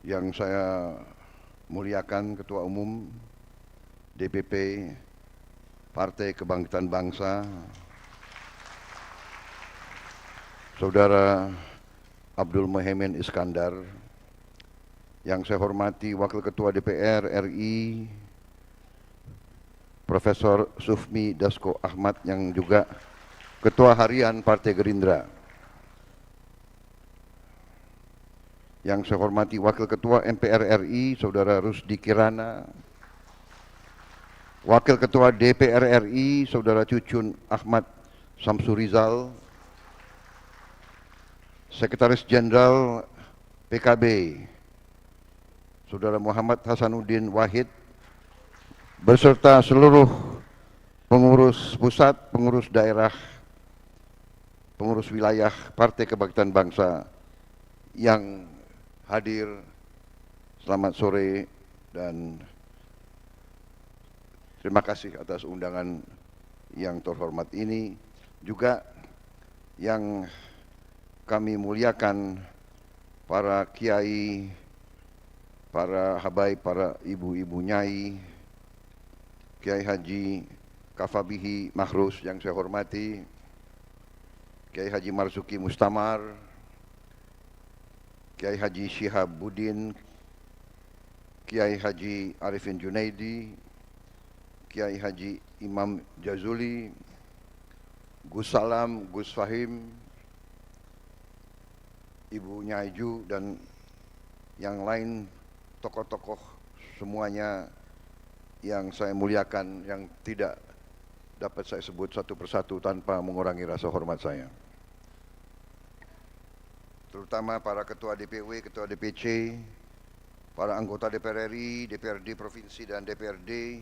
yang saya muliakan Ketua Umum DPP Partai Kebangkitan Bangsa, Saudara Abdul Muhaimin Iskandar, yang saya hormati Wakil Ketua DPR RI Profesor Sufmi Dasko Ahmad, yang juga Ketua Harian Partai Gerindra, yang saya hormati Wakil Ketua MPR RI Saudara Rusdi Kirana, Wakil Ketua DPR RI Saudara Cucun Ahmad Samsurizal, Sekretaris Jenderal PKB Saudara Muhammad Hasanuddin Wahid, beserta seluruh pengurus pusat, pengurus daerah, pengurus wilayah Partai Kebangkitan Bangsa yang hadir, selamat sore dan terima kasih atas undangan yang terhormat ini. Juga yang kami muliakan para kiai, para habaib, para ibu-ibu nyai, Kiai Haji Kafabihi Mahrus yang saya hormati, Kiai Haji Marzuki Mustamar, Kiai Haji Syihabuddin, Kiai Haji Arifin Junaidi, Kiai Haji Imam Jazuli, Gus Salam, Gus Fahim, Ibu Nyaiju, dan yang lain tokoh-tokoh semuanya yang saya muliakan, yang tidak dapat saya sebut satu persatu tanpa mengurangi rasa hormat saya. Terutama para ketua DPW, ketua DPC, para anggota DPR RI, DPRD Provinsi dan DPRD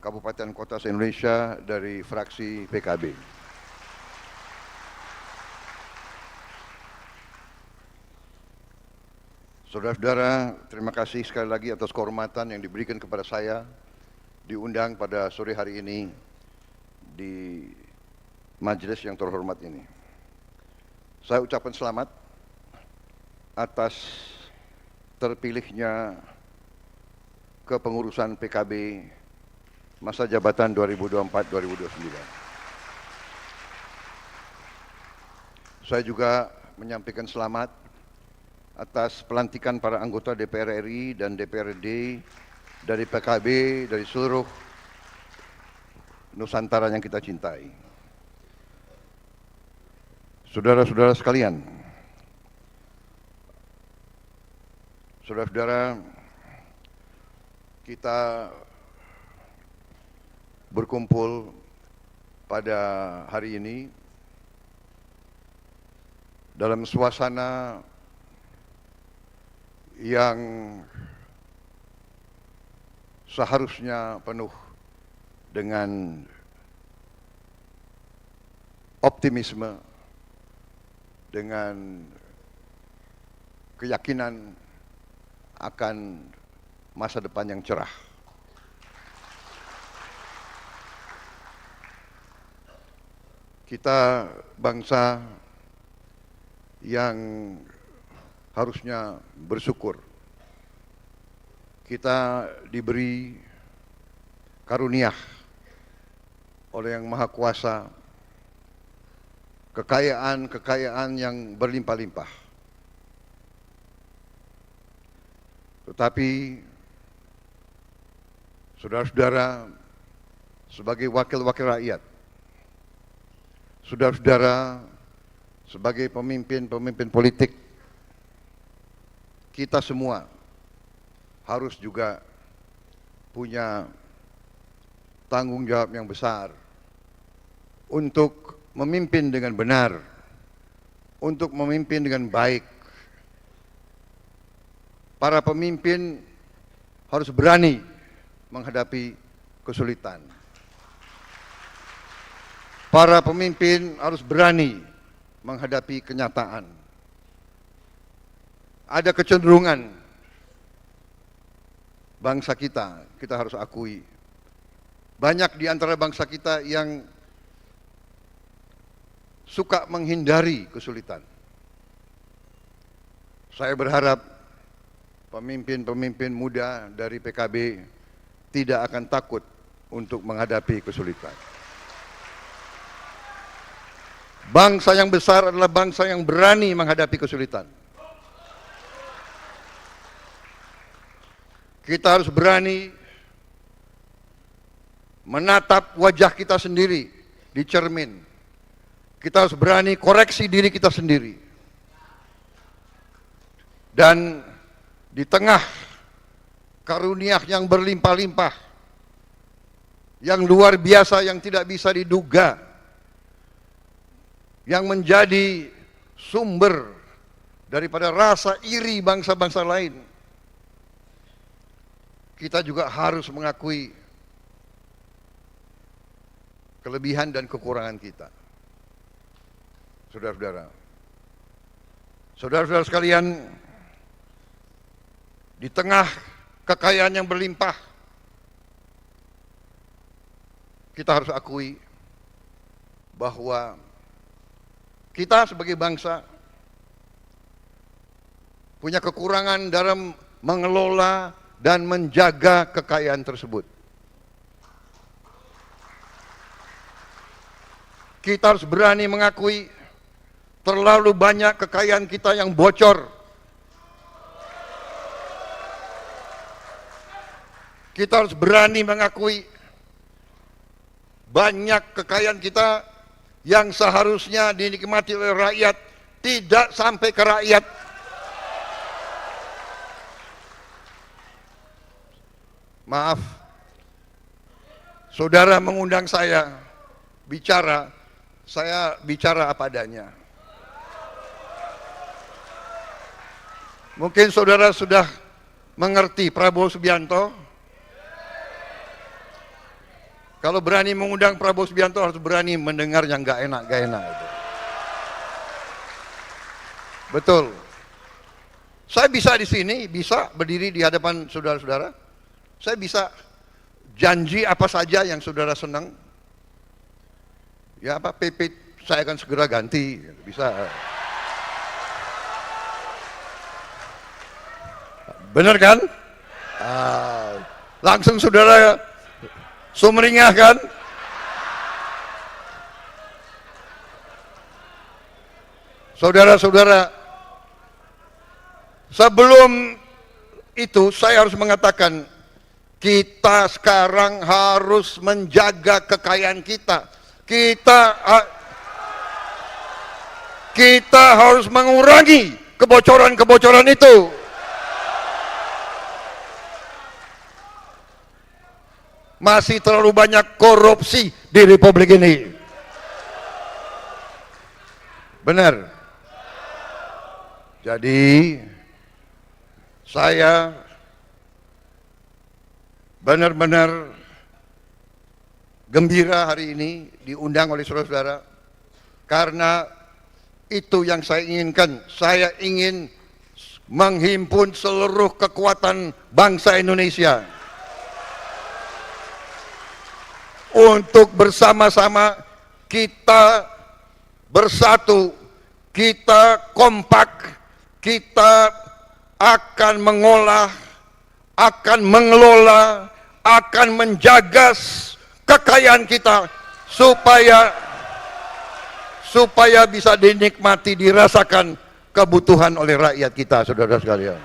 Kabupaten Kota se-Indonesia dari fraksi PKB. Saudara-saudara, terima kasih sekali lagi atas kehormatan yang diberikan kepada saya diundang pada sore hari ini di majelis yang terhormat ini. Saya ucapkan selamat atas terpilihnya kepengurusan PKB masa jabatan 2024-2029. Saya juga menyampaikan selamat atas pelantikan para anggota DPR RI dan DPRD dari PKB, dari seluruh Nusantara yang kita cintai. Saudara-saudara sekalian, saudara-saudara, kita berkumpul pada hari ini dalam suasana yang seharusnya penuh dengan optimisme, dengan keyakinan akan masa depan yang cerah. Kita bangsa yang harusnya bersyukur. Kita diberi karunia oleh Yang Maha Kuasa kekayaan yang berlimpah-limpah. Tetapi saudara-saudara, sebagai wakil-wakil rakyat, saudara-saudara sebagai pemimpin-pemimpin politik, kita semua harus juga punya tanggung jawab yang besar untuk memimpin dengan benar, untuk memimpin dengan baik. Para pemimpin harus berani menghadapi kesulitan. Para pemimpin harus berani menghadapi kenyataan. Ada kecenderungan bangsa kita harus akui, banyak di antara bangsa kita yang suka menghindari kesulitan. Saya berharap pemimpin-pemimpin muda dari PKB tidak akan takut untuk menghadapi kesulitan. Bangsa yang besar adalah bangsa yang berani menghadapi kesulitan. Kita harus berani menatap wajah kita sendiri di cermin. Kita harus berani koreksi diri kita sendiri. Dan di tengah karunia yang berlimpah-limpah, yang luar biasa, yang tidak bisa diduga, yang menjadi sumber daripada rasa iri bangsa-bangsa lain, kita juga harus mengakui kelebihan dan kekurangan kita. Saudara-saudara, saudara-saudara sekalian, di tengah kekayaan yang berlimpah, kita harus akui bahwa kita sebagai bangsa punya kekurangan dalam mengelola dan menjaga kekayaan tersebut. Kita harus berani mengakui terlalu banyak kekayaan kita yang bocor. Kita harus berani mengakui banyak kekayaan kita yang seharusnya dinikmati oleh rakyat tidak sampai ke rakyat. Maaf, saudara mengundang saya bicara, saya bicara apa adanya. Mungkin saudara sudah mengerti Prabowo Subianto. Kalau berani mengundang Prabowo Subianto harus berani mendengar yang gak enak itu. Betul. Saya bisa di sini, bisa berdiri di hadapan saudara-saudara. Saya bisa janji apa saja yang saudara senang. Ya apa, PP saya akan segera ganti, bisa. Benar kan? Langsung saudara sumringah kan? Saudara-saudara, sebelum itu saya harus mengatakan, kita sekarang harus menjaga kekayaan kita. Kita harus mengurangi kebocoran-kebocoran itu. Masih terlalu banyak korupsi di Republik ini. Benar. Jadi saya benar-benar gembira hari ini diundang oleh saudara-saudara, karena itu yang saya inginkan. Saya ingin menghimpun seluruh kekuatan bangsa Indonesia untuk bersama-sama kita bersatu, kita kompak, kita akan mengolah, akan mengelola, akan menjaga kekayaan kita supaya bisa dinikmati, dirasakan kebutuhan oleh rakyat kita, saudara sekalian.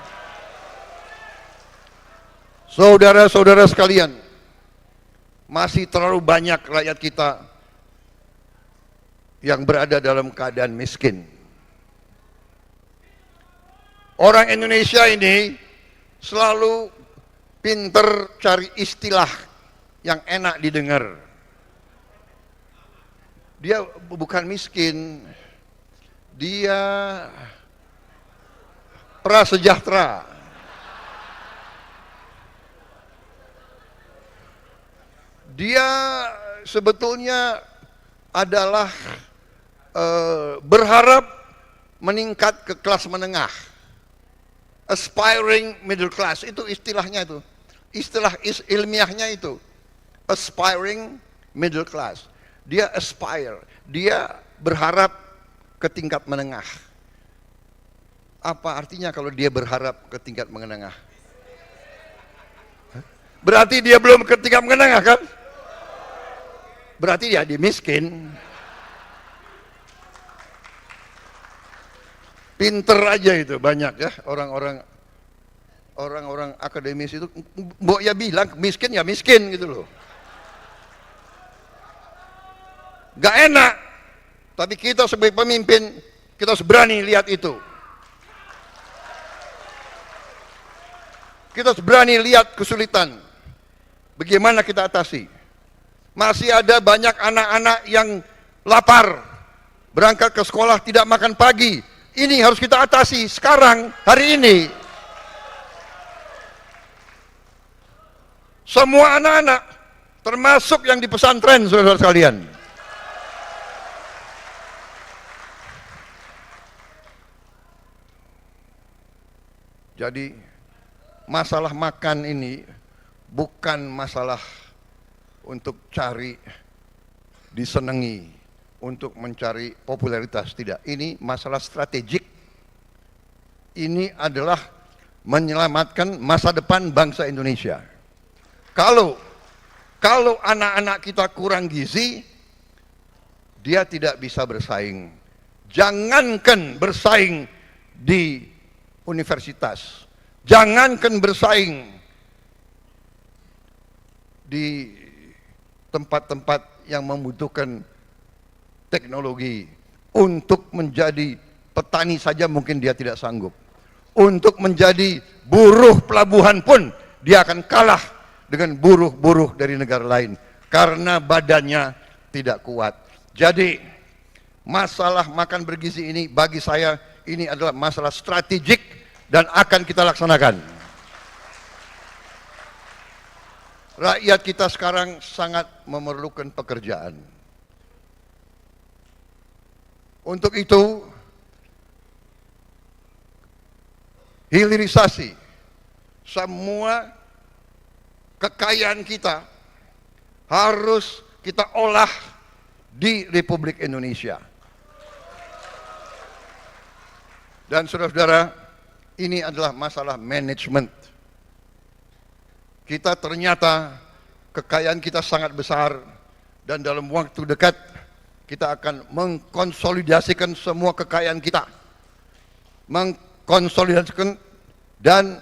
Saudara-saudara sekalian, masih terlalu banyak rakyat kita yang berada dalam keadaan miskin. Orang Indonesia ini selalu pinter cari istilah yang enak didengar. Dia bukan miskin, dia prasejahtera. Dia sebetulnya adalah berharap meningkat ke kelas menengah. Aspiring middle class, itu istilahnya itu. Istilah ilmiahnya itu. Aspiring middle class. Dia aspire, dia berharap ke tingkat menengah. Apa artinya kalau dia berharap ke tingkat menengah? Berarti dia belum ke tingkat menengah kan? Berarti dia miskin. Pinter aja itu banyak ya orang-orang akademis itu, mbok ya bilang miskin ya miskin gitu loh. Gak enak, tapi kita sebagai pemimpin kita harus berani lihat itu. Kita harus berani lihat kesulitan. Bagaimana kita atasi? Masih ada banyak anak-anak yang lapar, berangkat ke sekolah tidak makan pagi. Ini harus kita atasi sekarang, hari ini. Semua anak-anak, termasuk yang di pesantren, saudara sekalian. Jadi masalah makan ini bukan masalah untuk cari disenangi, untuk mencari popularitas, tidak. Ini masalah strategik. Ini adalah menyelamatkan masa depan bangsa Indonesia. Kalau anak-anak kita kurang gizi, dia tidak bisa bersaing. Jangankan bersaing di universitas, jangankan bersaing di tempat-tempat yang membutuhkan teknologi. Untuk menjadi petani saja mungkin dia tidak sanggup. Untuk menjadi buruh pelabuhan pun dia akan kalah dengan buruh-buruh dari negara lain karena badannya tidak kuat. Jadi masalah makan bergizi ini bagi saya ini adalah masalah strategik dan akan kita laksanakan. Rakyat kita sekarang sangat memerlukan pekerjaan. Untuk itu, hilirisasi semua kekayaan kita harus kita olah di Republik Indonesia. Dan saudara-saudara, ini adalah masalah manajemen. Kita ternyata kekayaan kita sangat besar dan dalam waktu dekat kita akan mengkonsolidasikan semua kekayaan kita. Mengkonsolidasikan dan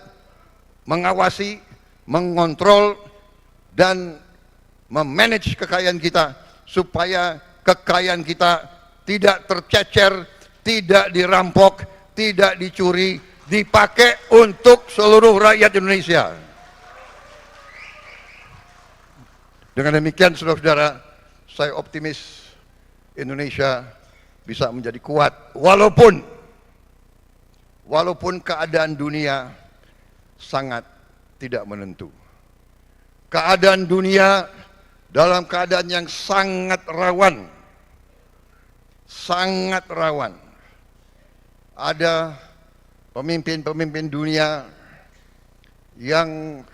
mengawasi, mengontrol dan memanage kekayaan kita supaya kekayaan kita tidak tercecer, tidak dirampok, tidak dicuri, dipakai untuk seluruh rakyat Indonesia. Dengan demikian saudara-saudara, saya optimis Indonesia bisa menjadi kuat walaupun keadaan dunia sangat tidak menentu. Keadaan dunia dalam keadaan yang sangat rawan. Sangat rawan. Ada pemimpin-pemimpin dunia yang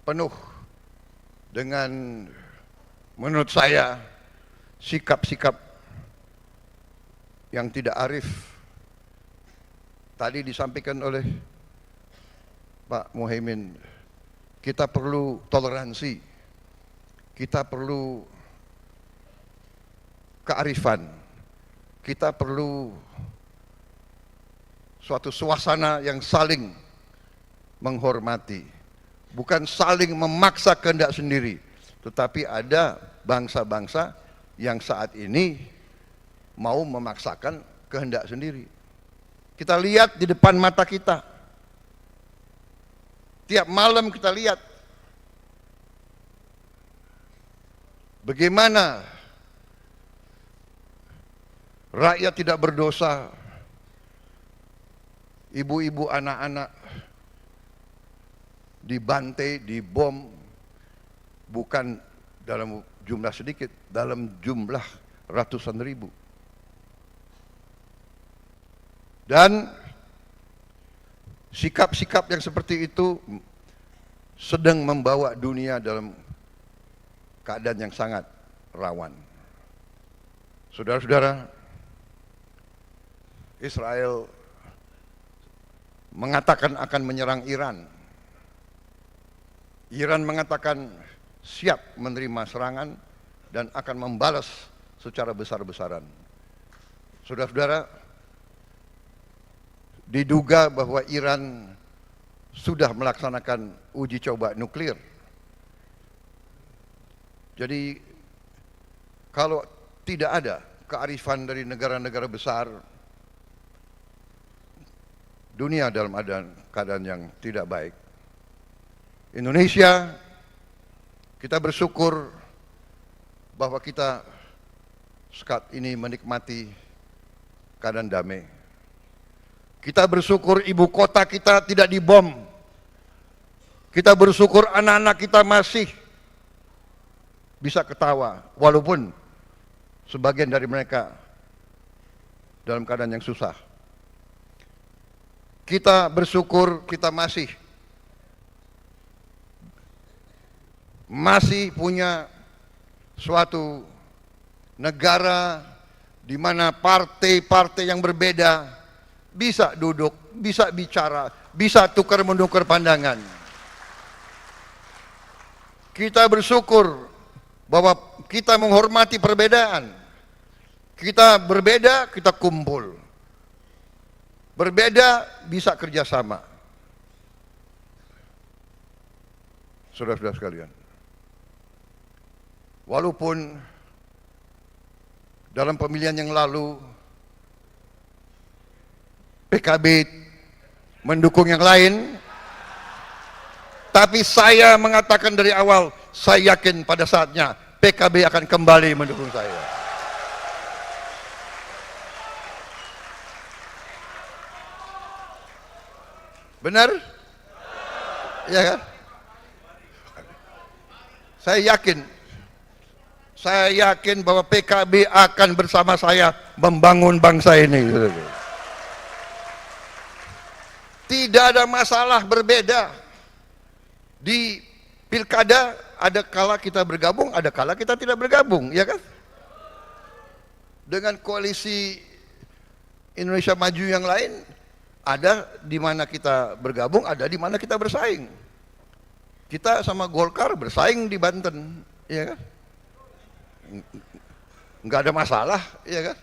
penuh dengan menurut saya sikap-sikap yang tidak arif. Tadi disampaikan oleh Pak Muhaimin, kita perlu toleransi, kita perlu kearifan, kita perlu suatu suasana yang saling menghormati, bukan saling memaksa kehendak sendiri. Tetapi ada bangsa-bangsa yang saat ini mau memaksakan kehendak sendiri. Kita lihat di depan mata kita. Tiap malam kita lihat bagaimana rakyat tidak berdosa, ibu-ibu, anak-anak dibantai, dibom, bukan dalam jumlah sedikit, dalam jumlah ratusan ribu. Dan sikap-sikap yang seperti itu sedang membawa dunia dalam keadaan yang sangat rawan. Saudara-saudara, Israel mengatakan akan menyerang Iran. Iran mengatakan siap menerima serangan dan akan membalas secara besar-besaran. Saudara-saudara, diduga bahwa Iran sudah melaksanakan uji coba nuklir. Jadi kalau tidak ada kearifan dari negara-negara besar, dunia dalam keadaan yang tidak baik. Indonesia, kita bersyukur bahwa kita saat ini menikmati keadaan damai. Kita bersyukur ibu kota kita tidak dibom. Kita bersyukur anak-anak kita masih bisa ketawa, walaupun sebagian dari mereka dalam keadaan yang susah. Kita bersyukur kita masih punya suatu negara di mana partai-partai yang berbeda bisa duduk, bisa bicara, bisa tukar-menukar pandangan. Kita bersyukur bahwa kita menghormati perbedaan. Kita berbeda, kita kumpul. Berbeda, bisa kerjasama. Saudara-saudara sekalian, walaupun dalam pemilihan yang lalu PKB mendukung yang lain, tapi saya mengatakan dari awal, saya yakin pada saatnya PKB akan kembali mendukung saya. Benar? Ya kan? Saya yakin bahwa PKB akan bersama saya membangun bangsa ini. Tidak ada masalah berbeda. Di pilkada ada kala kita bergabung, ada kala kita tidak bergabung, ya kan? Dengan koalisi Indonesia Maju yang lain, ada di mana kita bergabung, ada di mana kita bersaing. Kita sama Golkar bersaing di Banten, ya kan? Nggak ada masalah, ya kan?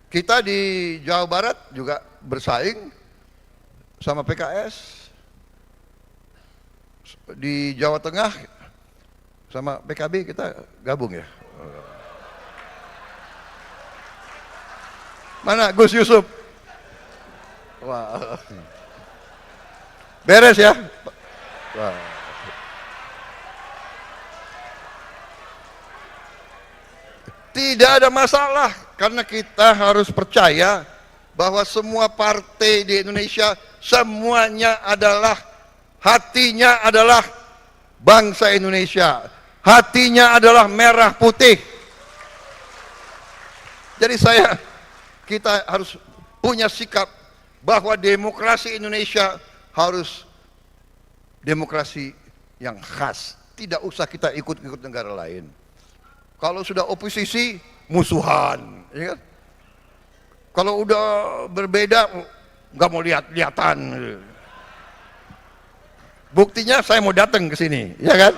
Kita di Jawa Barat juga bersaing sama PKS. Di Jawa Tengah sama PKB kita gabung ya. Mana Gus Yusuf? Wah. Beres ya. Wah. Tidak ada masalah karena kita harus percaya bahwa semua partai di Indonesia semuanya adalah hatinya adalah bangsa Indonesia. Hatinya adalah merah putih. Jadi kita harus punya sikap bahwa demokrasi Indonesia harus demokrasi yang khas. Tidak usah kita ikut-ikut negara lain. Kalau sudah oposisi, musuhan, ya kan? Kalau udah berbeda, nggak mau lihat-lihatan. Buktinya saya mau datang ke sini, ya kan?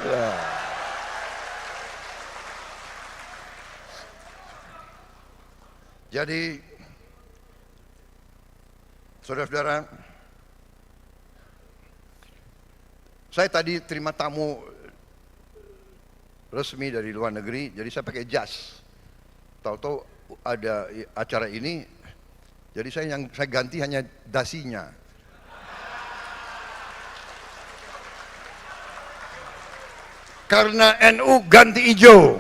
Jadi, saudara-saudara, saya tadi terima tamu resmi dari luar negeri, jadi saya pakai jas. Tahu-tahu ada acara ini, jadi saya ganti hanya dasinya. Karena NU ganti hijau.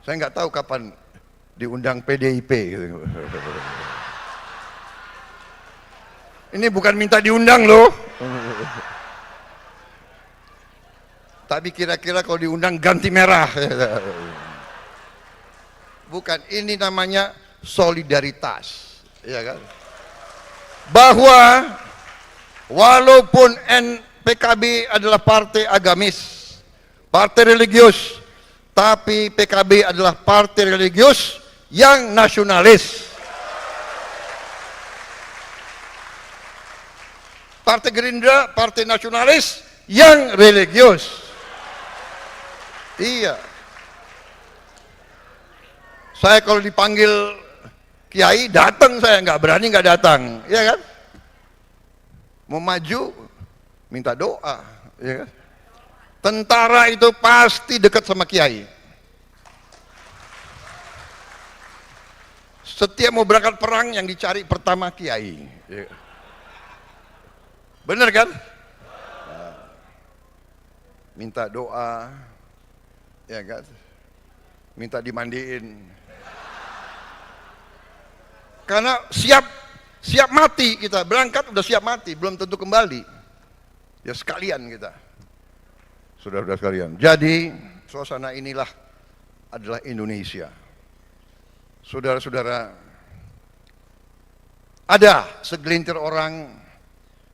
Saya nggak tahu kapan diundang PDIP. Ini bukan minta diundang loh. Tapi kira-kira kalau diundang ganti merah. Bukan, ini namanya solidaritas, ya kan? Bahwa walaupun PKB adalah partai agamis, partai religius, Tapi PKB adalah partai religius yang nasionalis. Partai Gerindra, partai nasionalis yang religius. Iya. Saya kalau dipanggil kiai datang, saya nggak berani nggak datang, ya kan? Mau maju minta doa, ya kan? Tentara itu pasti dekat sama kiai. Setiap mau berangkat perang yang dicari pertama kiai. Ya. Bener kan? Minta doa, ya kan? Minta dimandiin. Karena siap mati kita, berangkat udah siap mati, belum tentu kembali. Ya sekalian kita. Saudara-saudara sekalian. Jadi suasana inilah adalah Indonesia. Saudara-saudara, ada segelintir orang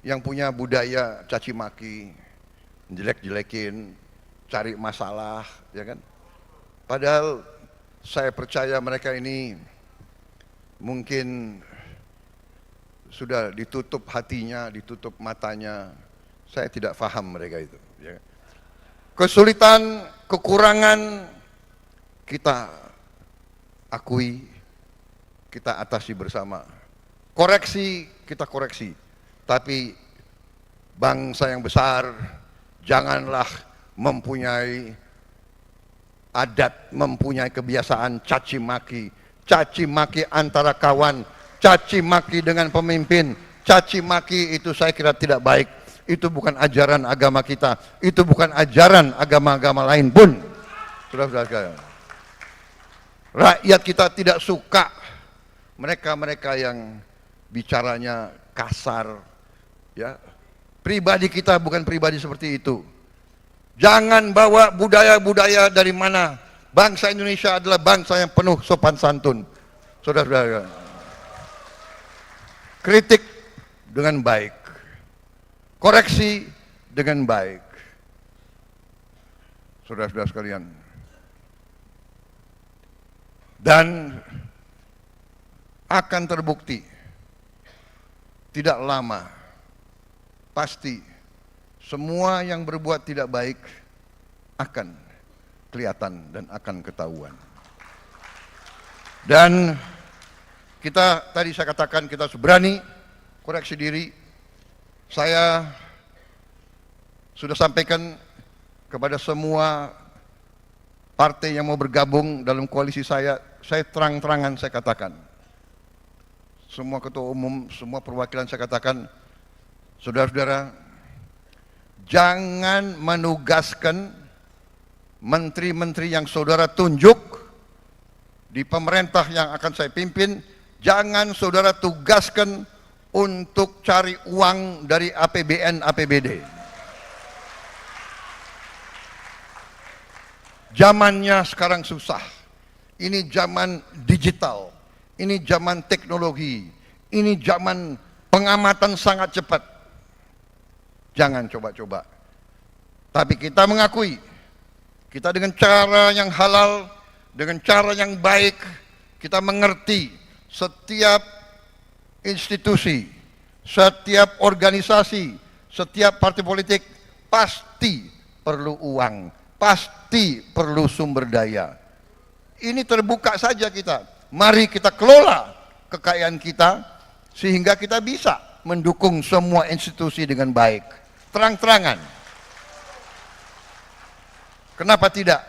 yang punya budaya caci maki, jelek-jelekin, cari masalah, ya kan? Padahal saya percaya mereka ini mungkin sudah ditutup hatinya, ditutup matanya. Saya tidak paham mereka itu. Ya. Kesulitan, kekurangan kita akui, kita atasi bersama. Koreksi, kita koreksi. Tapi bangsa yang besar janganlah mempunyai adat, mempunyai kebiasaan caci maki antara kawan, caci maki dengan pemimpin, caci maki itu saya kira tidak baik. Itu bukan ajaran agama kita, itu bukan ajaran agama-agama lain pun. Saudara-saudara sekalian, rakyat kita tidak suka mereka-mereka yang bicaranya kasar, ya. Pribadi kita bukan pribadi seperti itu. Jangan bawa budaya-budaya dari mana. Bangsa Indonesia adalah bangsa yang penuh sopan santun. Saudara-saudara, kritik dengan baik, koreksi dengan baik. Saudara-saudara sekalian, dan akan terbukti tidak lama, pasti semua yang berbuat tidak baik akan kelihatan dan akan ketahuan. Dan kita tadi saya katakan kita berani koreksi diri. Saya sudah sampaikan kepada semua partai yang mau bergabung dalam koalisi saya terang-terangan saya katakan. Semua ketua umum, semua perwakilan saya katakan, saudara-saudara, jangan menugaskan menteri-menteri yang saudara tunjuk di pemerintah yang akan saya pimpin, jangan saudara tugaskan untuk cari uang dari APBN, APBD. Zamannya sekarang susah. Ini zaman digital, ini zaman teknologi, ini zaman pengamatan sangat cepat. Jangan coba-coba. Tapi kita mengakui, kita dengan cara yang halal, dengan cara yang baik, kita mengerti setiap institusi, setiap organisasi, setiap partai politik pasti perlu uang, pasti perlu sumber daya. Ini terbuka saja kita. Mari kita kelola kekayaan kita sehingga kita bisa mendukung semua institusi dengan baik. Terang-terangan. Kenapa tidak?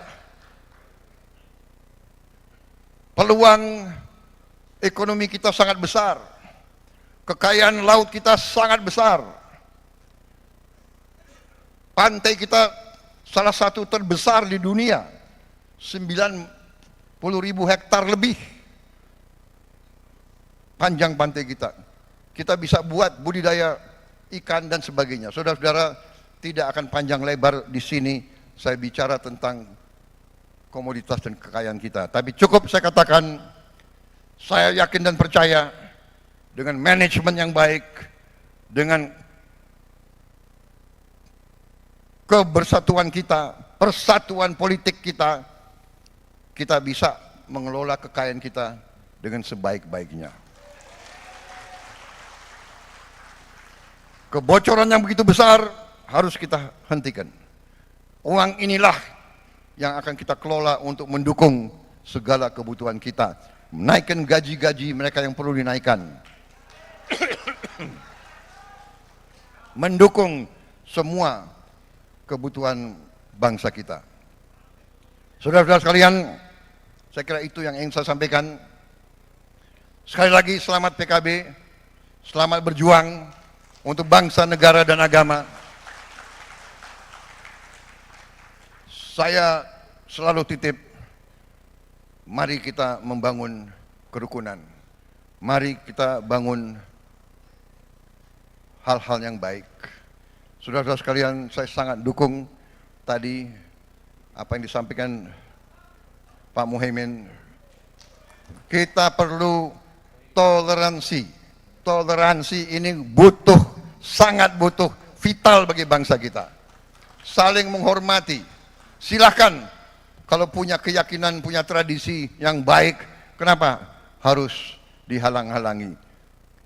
Peluang ekonomi kita sangat besar. Kekayaan laut kita sangat besar. Pantai kita salah satu terbesar di dunia. 90.000 hektar lebih. Panjang pantai kita. Kita bisa buat budidaya ikan dan sebagainya. Saudara-saudara, tidak akan panjang lebar di sini saya bicara tentang komoditas dan kekayaan kita. Tapi cukup saya katakan, saya yakin dan percaya dengan manajemen yang baik, dengan kebersatuan kita, persatuan politik kita, kita bisa mengelola kekayaan kita dengan sebaik-baiknya. Kebocoran yang begitu besar harus kita hentikan. Uang inilah yang akan kita kelola untuk mendukung segala kebutuhan kita. Menaikkan gaji-gaji mereka yang perlu dinaikkan. Mendukung semua kebutuhan bangsa kita. Saudara-saudara sekalian, saya kira itu yang ingin saya sampaikan. Sekali lagi selamat PKB, selamat berjuang untuk bangsa, negara, dan agama. Saya selalu titip, mari kita membangun kerukunan. Mari kita bangun hal-hal yang baik. Saudara-saudara sekalian, saya sangat dukung tadi apa yang disampaikan Pak Muhaimin. Kita perlu toleransi. Toleransi ini butuh, sangat butuh, vital bagi bangsa kita. Saling menghormati. Silahkan kalau punya keyakinan, punya tradisi yang baik, kenapa harus dihalang-halangi?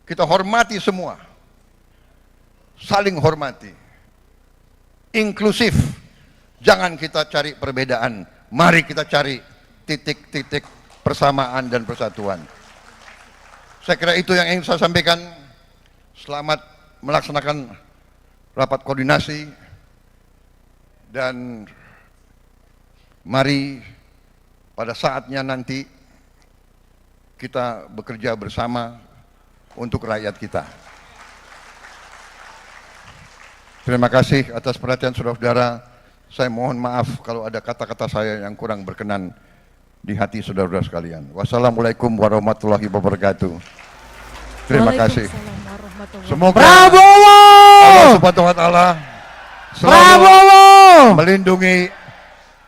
Kita hormati semua. Saling hormati. Inklusif. Jangan kita cari perbedaan. Mari kita cari titik-titik persamaan dan persatuan. Saya kira itu yang ingin saya sampaikan. Selamat melaksanakan rapat koordinasi. Dan mari pada saatnya nanti kita bekerja bersama untuk rakyat kita. Terima kasih atas perhatian saudara-saudara. Saya mohon maaf kalau ada kata-kata saya yang kurang berkenan di hati saudara-saudara sekalian. Wassalamualaikum warahmatullahi wabarakatuh. Terima kasih. Semoga Allah Subhanahu wa taala selalu melindungi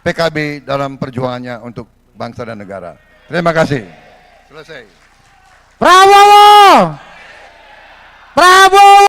PKB dalam perjuangannya untuk bangsa dan negara. Terima kasih. Selesai. Prabowo! Prabowo!